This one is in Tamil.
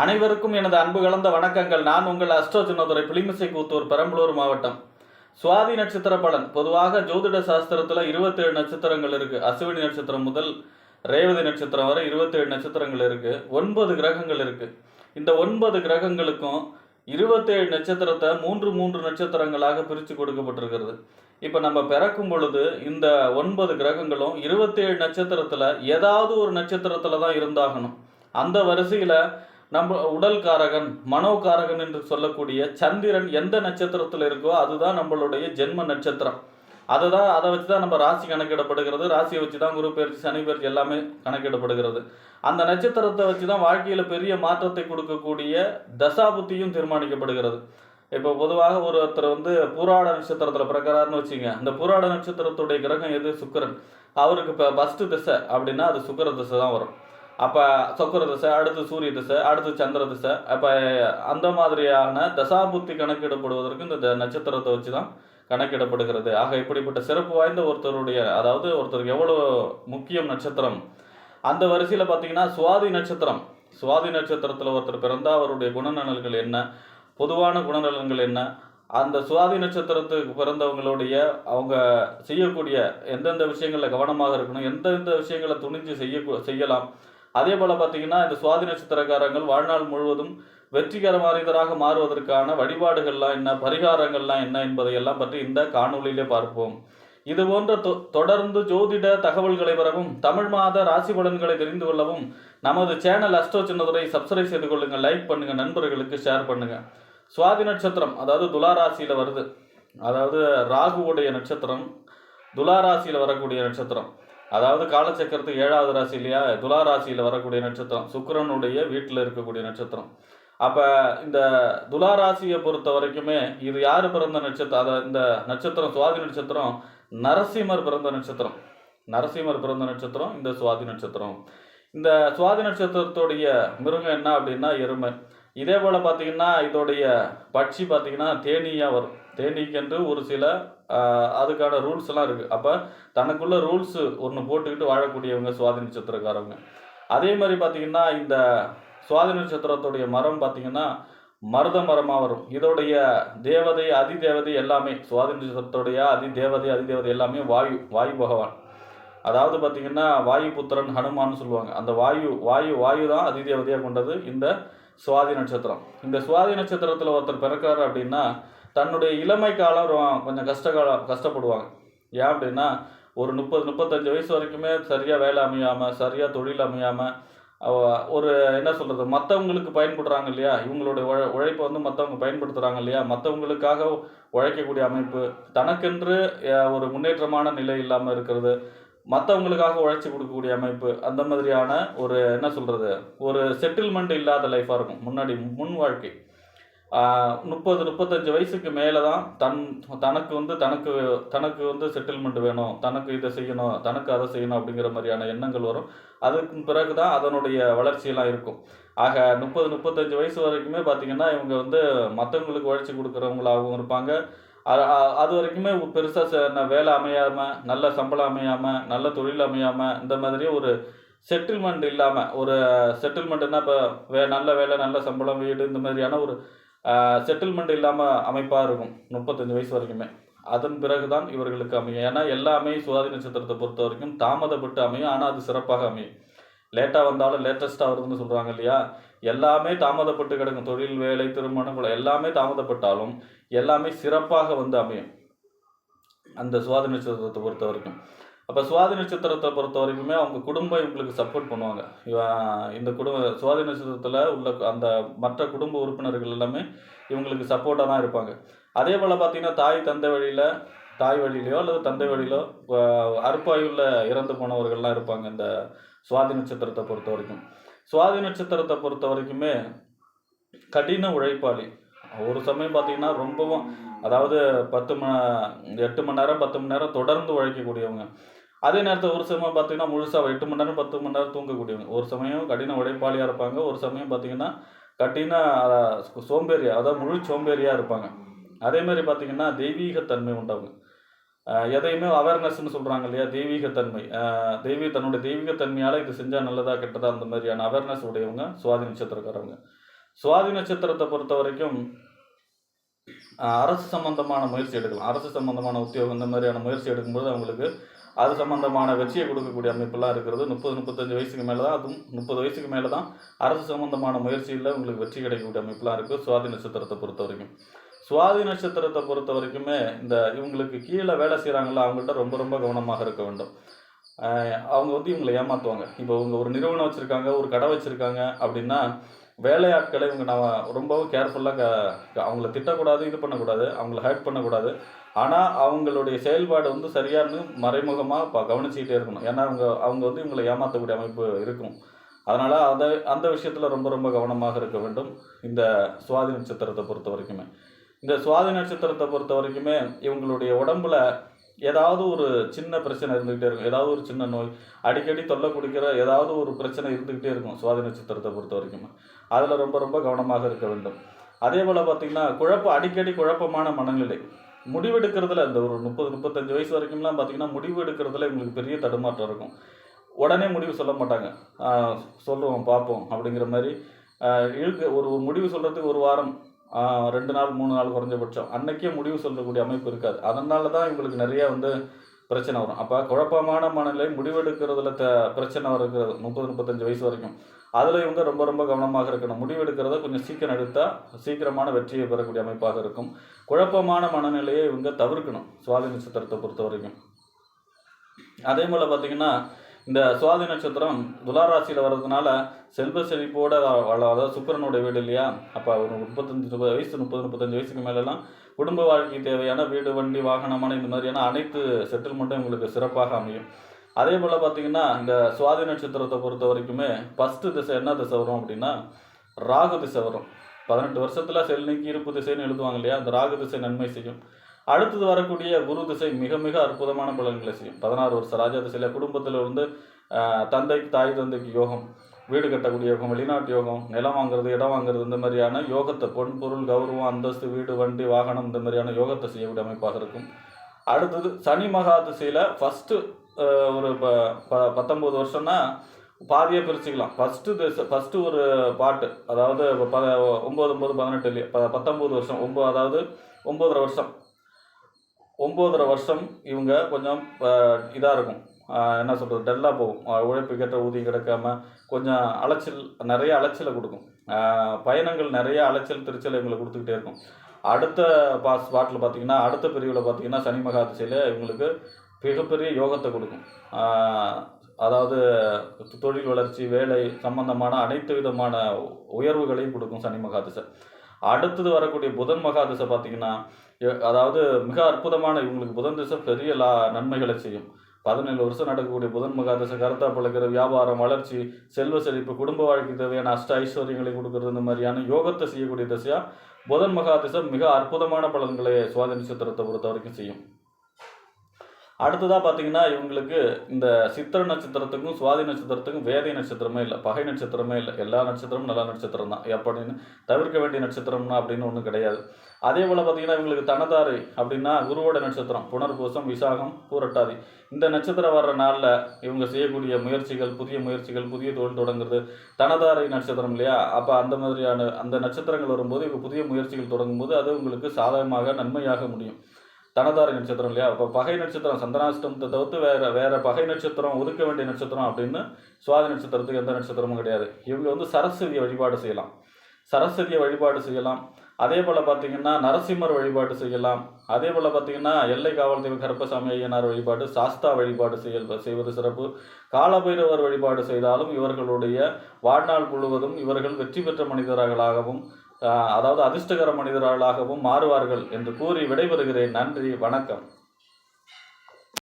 அனைவருக்கும் எனது அன்பு கலந்த வணக்கங்கள். நான் உங்கள் அஸ்ட்ரோ சின்னதுரை, புளிமிசை கூத்தூர், பெரம்பலூர் மாவட்டம். சுவாதி நட்சத்திர பலன். பொதுவாக ஜோதிட சாஸ்திரத்தில் 27 நட்சத்திரங்கள் இருக்குது. அசுவினி நட்சத்திரம் முதல் ரேவதி நட்சத்திரம் வரை 27 நட்சத்திரங்கள் இருக்குது. 9 கிரகங்கள் இருக்குது. இந்த 9 கிரகங்களுக்கும் 27 நட்சத்திரத்தை 3 நட்சத்திரங்களாக பிரித்து கொடுக்கப்பட்டிருக்கிறது. இப்போ நம்ம பிறக்கும் பொழுது இந்த 9 கிரகங்களும் 27 நட்சத்திரத்தில் ஏதாவது ஒரு நட்சத்திரத்தில் தான் இருந்தாகணும். அந்த வரிசையில் நம்ம உடல்காரகன், மனோகாரகன் என்று சொல்லக்கூடிய சந்திரன் எந்த நட்சத்திரத்தில் இருக்கோ அதுதான் நம்மளுடைய ஜென்ம நட்சத்திரம். அதை வச்சு தான் நம்ம ராசி கணக்கிடப்படுகிறது. ராசியை வச்சு தான் குரு பயிற்சி, சனி பயிற்சி எல்லாமே கணக்கிடப்படுகிறது. அந்த நட்சத்திரத்தை வச்சு தான் வாழ்க்கையில் பெரிய மாற்றத்தை கொடுக்கக்கூடிய தசாபுத்தியும் தீர்மானிக்கப்படுகிறது. இப்போ பொதுவாக ஒருத்தர் பூராட நட்சத்திரத்தில் பிறக்கிறாருன்னு வச்சுங்க. அந்த பூராட நட்சத்திரத்துடைய கிரகம் எது? சுக்கிரன். அவருக்கு இப்போ ஃபஸ்ட்டு திசை அப்படின்னா அது சுக்கிர திசை தான் வரும். அப்போ சுக்கிர திசை, அடுத்து சூரிய திசை, அடுத்து சந்திர திசை. அப்போ அந்த மாதிரியான தசாபுத்தி கணக்கிடப்படுவதற்கு இந்த நட்சத்திரத்தை வச்சு தான் கணக்கிடப்படுகிறது. ஆக இப்படிப்பட்ட சிறப்பு வாய்ந்த ஒருத்தருடைய, அதாவது ஒருத்தருக்கு எவ்வளோ முக்கியம் நட்சத்திரம், அந்த வரிசையில் பார்த்தீங்கன்னா சுவாதி நட்சத்திரம். சுவாதி நட்சத்திரத்தில் ஒருத்தர் பிறந்தால் அவருடைய குணநலன்கள் என்ன, பொதுவான குணநலன்கள் என்ன, அந்த சுவாதி நட்சத்திரத்துக்கு பிறந்தவங்களுடைய அவங்க செய்யக்கூடிய எந்தெந்த விஷயங்களில் கவனமாக இருக்கணும், எந்தெந்த விஷயங்களை துணிஞ்சு செய்யலாம். அதே போல் பார்த்தீங்கன்னா இந்த சுவாதி நட்சத்திரக்காரங்கள் வாழ்நாள் முழுவதும் வெற்றிகர மனிதராக மாறுவதற்கான வழிபாடுகள்லாம் என்ன, பரிகாரங்கள்லாம் என்ன என்பதையெல்லாம் பற்றி இந்த காணொலியிலே பார்ப்போம். இது போன்ற தொடர்ந்து ஜோதிட தகவல்களை பெறவும், தமிழ் மாத ராசி பலன்களை தெரிந்து கொள்ளவும் நமது சேனல் அஸ்ட்ரோ சின்னதுரை சப்ஸ்கிரைப் செய்து கொள்ளுங்கள், லைக் பண்ணுங்கள், நண்பர்களுக்கு ஷேர் பண்ணுங்கள். சுவாதி நட்சத்திரம் அதாவது துலாராசியில் வருது. அதாவது ராகுவுடைய நட்சத்திரம் துலாராசியில் வரக்கூடிய நட்சத்திரம். அதாவது காலச்சக்கரத்துக்கு 7வது ராசி இல்லையா, துலாராசியில் வரக்கூடிய நட்சத்திரம், சுக்கிரனுடைய வீட்டில் இருக்கக்கூடிய நட்சத்திரம். அப்போ இந்த துலாராசியை பொறுத்த வரைக்குமே இது யார் பிறந்த நட்சத்திரம்? அதை இந்த நட்சத்திரம் சுவாதி நட்சத்திரம் நரசிம்மர் பிறந்த நட்சத்திரம். நரசிம்மர் பிறந்த நட்சத்திரம் இந்த சுவாதி நட்சத்திரம். இந்த சுவாதி நட்சத்திரத்துடைய மிருகம் என்ன அப்படின்னா எருமை. இதே போல் பார்த்தீங்கன்னா இதோடைய பட்சி பார்த்தீங்கன்னா தேனீயாக வரும். தேனீக்கென்று ஒரு சில அதுக்கான ரூல்ஸ் எல்லாம் இருக்குது. அப்போ தனக்குள்ள ரூல்ஸு ஒன்று போட்டுக்கிட்டு வாழக்கூடியவங்க சுவாதி நட்சத்திரக்காரவங்க. அதே மாதிரி பார்த்திங்கன்னா இந்த சுவாதி நட்சத்திரத்துடைய மரம் பார்த்திங்கன்னா மருத மரமாக வரும். இதோடைய தேவதை, அதிதேவதை எல்லாமே சுவாதி நட்சத்திரத்துடைய அதிதேவதை எல்லாமே வாயு பகவான். அதாவது பார்த்திங்கன்னா வாயு புத்திரன் ஹனுமான்னு சொல்லுவாங்க. அந்த வாயு தான் அதிதேவதையாக கொண்டது இந்த சுவாதி நட்சத்திரம். இந்த சுவாதி நட்சத்திரத்தில் ஒருத்தர் பிறக்கிறார் அப்படின்னா தன்னுடைய இளமை காலம் கொஞ்சம் கஷ்டப்படுவாங்க. ஏன் அப்படின்னா ஒரு 30-35 வயசு வரைக்குமே சரியாக வேலை அமையாமல், சரியாக தொழில் அமையாமல், ஒரு என்ன சொல்கிறது, மற்றவங்களுக்கு பயன்படுறாங்க இல்லையா, இவங்களுடைய உழைப்பை மற்றவங்க பயன்படுத்துகிறாங்க இல்லையா, மற்றவங்களுக்காக உழைக்கக்கூடிய அமைப்பு, தனக்கென்று ஒரு முன்னேற்றமான நிலை இல்லாமல் இருக்கிறது, மற்றவங்களுக்காக உழைச்சி கொடுக்கக்கூடிய அமைப்பு, அந்த மாதிரியான ஒரு என்ன சொல்கிறது, ஒரு செட்டில்மெண்ட் இல்லாத லைஃபாக இருக்கும் முன் வாழ்க்கை. 30-35 வயசுக்கு மேலே தான் தனக்கு செட்டில்மெண்ட் வேணும், தனக்கு இதை செய்யணும், தனக்கு அதை செய்யணும் அப்படிங்கிற மாதிரியான எண்ணங்கள் வரும். அதுக்கு பிறகு தான் அதனுடைய வளர்ச்சியெல்லாம் இருக்கும். ஆக 30-35 வயசு வரைக்குமே பார்த்திங்கன்னா இவங்க மற்றவங்களுக்கு உழைச்சி கொடுக்குறவங்களாகவும் இருப்பாங்க. அது வரைக்குமே பெருசாக வேலை அமையாமல், நல்ல சம்பளம் அமையாமல், நல்ல தொழில் அமையாமல், இந்த மாதிரி ஒரு செட்டில்மெண்ட் இல்லாமல், ஒரு செட்டில்மெண்ட்னா இப்போ நல்ல வேலை, நல்ல சம்பளம், வீடு, இந்த மாதிரியான ஒரு செட்டில்மெண்ட் இல்லாமல் அமைப்பாக இருக்கும் 35 வயசு வரைக்குமே. அதன் பிறகு தான் இவர்களுக்கு அமையும். ஏன்னா எல்லாமே சுவாதி நட்சத்திரத்தை பொறுத்த வரைக்கும் தாமதப்பட்டு அமையும். ஆனால் அது சிறப்பாக அமையும். லேட்டாக வந்தாலும் லேட்டஸ்ட்டாக வருதுன்னு சொல்கிறாங்க இல்லையா, எல்லாமே தாமதப்பட்டு கிடக்கும். தொழில், வேலை, திருமணம் எல்லாமே தாமதப்பட்டாலும் எல்லாமே சிறப்பாக அமையும் அந்த சுவாதி நட்சத்திரத்தை பொறுத்த வரைக்கும். அப்போ சுவாதி நட்சத்திரத்தை பொறுத்த வரைக்குமே அவங்க குடும்பம் இவங்களுக்கு சப்போர்ட் பண்ணுவாங்க. இந்த சுவாதி நட்சத்திரத்தில் உள்ள அந்த மற்ற குடும்ப உறுப்பினர்கள் எல்லாமே இவங்களுக்கு சப்போர்ட்டாக தான் இருப்பாங்க. அதே போல் பார்த்திங்கன்னா தாய் வழியிலையோ அல்லது தந்தை வழியிலோ அற்பாயுள்ள இறந்து போனவர்கள்லாம் இருப்பாங்க இந்த சுவாதி நட்சத்திரத்தை பொறுத்த வரைக்கும். சுவாதி நட்சத்திரத்தை பொறுத்த வரைக்குமே கடின உழைப்பாளி. ஒரு சமயம் பார்த்திங்கன்னா ரொம்பவும், அதாவது 8 மணி நேரம் 10 மணி நேரம் தொடர்ந்து உழைக்கக்கூடியவங்க. அதே நேரத்தில் ஒரு சமயம் பார்த்திங்கன்னா முழுசாக 8 மணி நேரம் 10 மணி நேரம் தூங்கக்கூடியவங்க. ஒரு சமயம் கடின உழைப்பாளியாக இருப்பாங்க, ஒரு சமயம் பார்த்திங்கன்னா கடின சோம்பேறியாக, அதாவது முழு சோம்பேறியாக இருப்பாங்க. அதேமாதிரி பார்த்திங்கன்னா தெய்வீகத்தன்மை உண்டவங்க. எதையுமே அவேர்னஸ்ன்னு சொல்கிறாங்க இல்லையா, தெய்வீகத்தன்மை, தன்னுடைய தெய்வீகத்தன்மையால் இது செஞ்சால் நல்லதா கெட்டதா அந்த மாதிரியான அவேர்னஸ் உடையவங்க சுவாதி நட்சத்திரக்காரவங்க. சுவாதி நட்சத்திரத்தை பொறுத்த வரைக்கும் அரசு சம்பந்தமான முயற்சி எடுக்கலாம். அரசு சம்பந்தமான உத்தியோகம் இந்த மாதிரியான முயற்சி எடுக்கும்போது அவங்களுக்கு அது சம்பந்தமான வெற்றியை கொடுக்கக்கூடிய அமைப்பெல்லாம் இருக்கிறது. 30-35 வயசுக்கு மேலே தான், அதுவும் 30 வயசுக்கு மேலே தான் அரசு சம்பந்தமான முயற்சியில் உங்களுக்கு வெற்றி கிடைக்கக்கூடிய அமைப்பெல்லாம் இருக்குது சுவாதி நட்சத்திரத்தை பொறுத்த வரைக்கும். சுவாதி நட்சத்திரத்தை பொறுத்த வரைக்குமே இவங்களுக்கு கீழே வேலை செய்கிறாங்களா அவங்கள்ட்ட ரொம்ப ரொம்ப கவனமாக இருக்க வேண்டும். அவங்க இவங்களை ஏமாற்றுவாங்க. இப்போ இவங்க ஒரு நிறுவனம் வச்சுருக்காங்க, ஒரு கடை வச்சுருக்காங்க அப்படின்னா வேலையாட்களை இவங்க நான் ரொம்பவும் கேர்ஃபுல்லாக அவங்கள திட்டக்கூடாது, இது பண்ணக்கூடாது, அவங்கள ஹர்ட் பண்ணக்கூடாது. ஆனால் அவங்களுடைய செயல்பாடு சரியானு மறைமுகமாக கவனிச்சுக்கிட்டே இருக்கணும். ஏன்னா அவங்க இவங்களை ஏமாற்றக்கூடிய அமைப்பு இருக்கும். அதனால் அந்த விஷயத்தில் ரொம்ப ரொம்ப கவனமாக இருக்க வேண்டும் இந்த சுவாதி நட்சத்திரத்தை பொறுத்த வரைக்குமே. இந்த சுவாதி நட்சத்திரத்தை பொறுத்த வரைக்குமே இவங்களுடைய உடம்புல ஏதாவது ஒரு சின்ன பிரச்சனை இருந்துக்கிட்டே இருக்கும். ஏதாவது ஒரு சின்ன நோய், அடிக்கடி தொல்லை கொடுக்கிற ஏதாவது ஒரு பிரச்சனை இருந்துக்கிட்டே இருக்கும் சுவாதி நட்சத்திரத்தை பொறுத்த வரைக்கும். அதில் ரொம்ப ரொம்ப கவனமாக இருக்க வேண்டும். அதே போல் பார்த்திங்கன்னா அடிக்கடி குழப்பமான மனநிலை, முடிவெடுக்கிறதுல இந்த ஒரு 30-35 வயசு வரைக்கும்லாம் பார்த்திங்கன்னா முடிவு எடுக்கிறதுல இவங்களுக்கு பெரிய தடுமாற்றம் இருக்கும். உடனே முடிவு சொல்ல மாட்டாங்க. சொல்லுவோம் பார்ப்போம் அப்படிங்கிற மாதிரி ஒரு முடிவு சொல்கிறதுக்கு ஒரு வாரம் 2 நாள் 3 நாள் குறைஞ்சபட்சம் அன்னைக்கே முடிவு சொல்லக்கூடிய அமைப்பு இருக்காது. அதனால தான் இவங்களுக்கு நிறைய பிரச்சனை வரும். அப்போ குழப்பமான மனநிலை, முடிவெடுக்கிறதுல பிரச்சனை இருக்கிறது 30-35 வயசு வரைக்கும். அதில் இவங்க ரொம்ப ரொம்ப கவனமாக இருக்கணும். முடிவெடுக்கிறத கொஞ்சம் சீக்கிரம் எடுத்தால் சீக்கிரமான வெற்றியை பெறக்கூடிய அமைப்பாக இருக்கும். குழப்பமான மனநிலையை இவங்க தவிர்க்கணும் சுவாதி நட்சத்திரத்தை பொறுத்த வரைக்கும். அதே போல் பார்த்திங்கன்னா இந்த சுவாதி நட்சத்திரம் துலாராசியில் வர்றதுனால செல்வ செழிப்போட அதாவது சுக்கிரனுடைய வீடு இல்லையா. அப்போ ஒரு 35 வயசு 30-35 வயசுக்கு மேலெல்லாம் குடும்ப வாழ்க்கை தேவையான வீடு, வண்டி, வாகனமான இந்த மாதிரியான அனைத்து செட்டில்மெண்ட்டும் உங்களுக்கு சிறப்பாக அமையும். அதே போல் பார்த்திங்கன்னா இந்த சுவாதி நட்சத்திரத்தை பொறுத்த வரைக்குமே ஃபஸ்ட்டு திசை என்ன திசை வரும் அப்படின்னா ராகு திசை வரும். 18 வருஷத்தில் செல் நீக்கி இருப்பு திசைன்னு எழுதுவாங்க இல்லையா, அந்த ராகு திசை நன்மை செய்யும். அடுத்தது வரக்கூடிய குரு திசை மிக மிக அற்புதமான பலன்களை செய்யும். 16 வருஷம் ராஜா திசையில் குடும்பத்தில் தந்தைக்கு தாய் தந்தைக்கு யோகம், வீடு கட்டக்கூடிய யோகம், வெளிநாட்டு யோகம், நிலம் வாங்குறது, இடம் வாங்குறது, இந்த மாதிரியான யோகத்தை, பொன் பொருள் கௌரவம், அந்தஸ்து, வீடு, வண்டி, வாகனம் இந்த மாதிரியான யோகத்தை செய்யக்கூடிய அமைப்பாக இருக்கும். அடுத்தது சனி மகா திசையில் ஃபஸ்ட்டு ஒரு 19 வருஷம்னா பாதியாக பிரிச்சுக்கலாம். ஃபஸ்ட்டு ஒரு பாட்டு, அதாவது 9-9-18 இல்லையா 19 வருஷம், அதாவது 9.5 வருஷம் 9.5 வருஷம் இவங்க கொஞ்சம் இதாக இருக்கும். என்ன சொல்கிறது, டல்லாக போகும். உழைப்பு கேட்ட ஊதியம் கிடைக்காம கொஞ்சம் நிறைய அலைச்சலை கொடுக்கும். பயணங்கள் நிறைய அலைச்சல் திருச்சல் இவங்களை கொடுத்துக்கிட்டே இருக்கும். அடுத்த ஸ்பாட்டில் பார்த்திங்கன்னா, அடுத்த பிரிவில் பார்த்திங்கன்னா சனி மகா திசையில் இவங்களுக்கு மிகப்பெரிய யோகத்தை கொடுக்கும். அதாவது தொழில் வளர்ச்சி, வேலை சம்பந்தமான அனைத்து விதமான உயர்வுகளையும் கொடுக்கும் சனி மகா திசை. அடுத்தது வரக்கூடிய புதன் மகா திசை பார்த்திங்கன்னா, அதாவது மிக அற்புதமான இவங்களுக்கு புதன் திசை பெரிய நன்மைகளை செய்யும். 17 வருஷம் நடக்கக்கூடிய புதன் மகா திசை கருத்தா பழக்கிற வியாபாரம், வளர்ச்சி, செல்வ செழிப்பு, குடும்ப வாழ்க்கை தேவையான அஷ்ட ஐஸ்வர்யங்களை கொடுக்கறது, இந்த மாதிரியான யோகத்தை செய்யக்கூடிய திசையாக புதன் மகா திசை மிக அற்புதமான பலன்களை சுவாதி நட்சத்திரத்தை பொறுத்த வரைக்கும் செய்யும். அடுத்ததாக பார்த்திங்கன்னா இவங்களுக்கு இந்த சித்திர நட்சத்திரத்துக்கும் சுவாதி நட்சத்திரத்துக்கும் வேதை நட்சத்திரமே இல்லை, பகை நட்சத்திரமே இல்லை. எல்லா நட்சத்திரமும் நல்ல நட்சத்திரம் தான். எப்படின்னு தவிர்க்க வேண்டிய நட்சத்திரம்னா அப்படின்னு ஒன்றும் கிடையாது. அதே போல் பார்த்திங்கன்னா இவங்களுக்கு தனதாரை அப்படின்னா குருவோட நட்சத்திரம் புனர்பூசம், விசாகம், பூரட்டாதி. இந்த நட்சத்திரம் வர்ற நாளில் இவங்க செய்யக்கூடிய முயற்சிகள், புதிய முயற்சிகள், புதிய தொழில் தொடங்குறது தனதாரை நட்சத்திரம் இல்லையா. அப்போ அந்த மாதிரியான அந்த நட்சத்திரங்கள் வரும்போது இவங்க புதிய முயற்சிகள் தொடங்கும்போது அது உங்களுக்கு சாதகமாக நன்மையாக முடியும். தனதாரை நட்சத்திரம் இல்லையா. அப்போ பகை நட்சத்திரம் சந்தனாஷ்டமத்தை தவிர்த்து வேறு பகை நட்சத்திரம் ஒதுக்க வேண்டிய நட்சத்திரம் அப்படின்னு சுவாதி நட்சத்திரத்துக்கு எந்த நட்சத்திரமும் கிடையாது. இவங்க சரஸ்வதியை வழிபாடு செய்யலாம், சரஸ்வதியை வழிபாடு செய்யலாம். அதே போல் பார்த்திங்கன்னா நரசிம்மர் வழிபாடு செய்யலாம். அதே போல் பார்த்திங்கன்னா எல்லை காவல் தெய்வம் கருப்பசாமி ஐயனார் வழிபாடு, சாஸ்தா வழிபாடு செய்வது சிறப்பு. காலபைரவர் வழிபாடு செய்தாலும் இவர்களுடைய வாழ்நாள் முழுவதும் இவர்கள் வெற்றி பெற்ற மனிதர்களாகவும் அதாவது அதிர்ஷ்டகர மனிதர்களாகவும் மாறுவார்கள் என்று கூறி விடைபெறுகிறேன். நன்றி, வணக்கம்.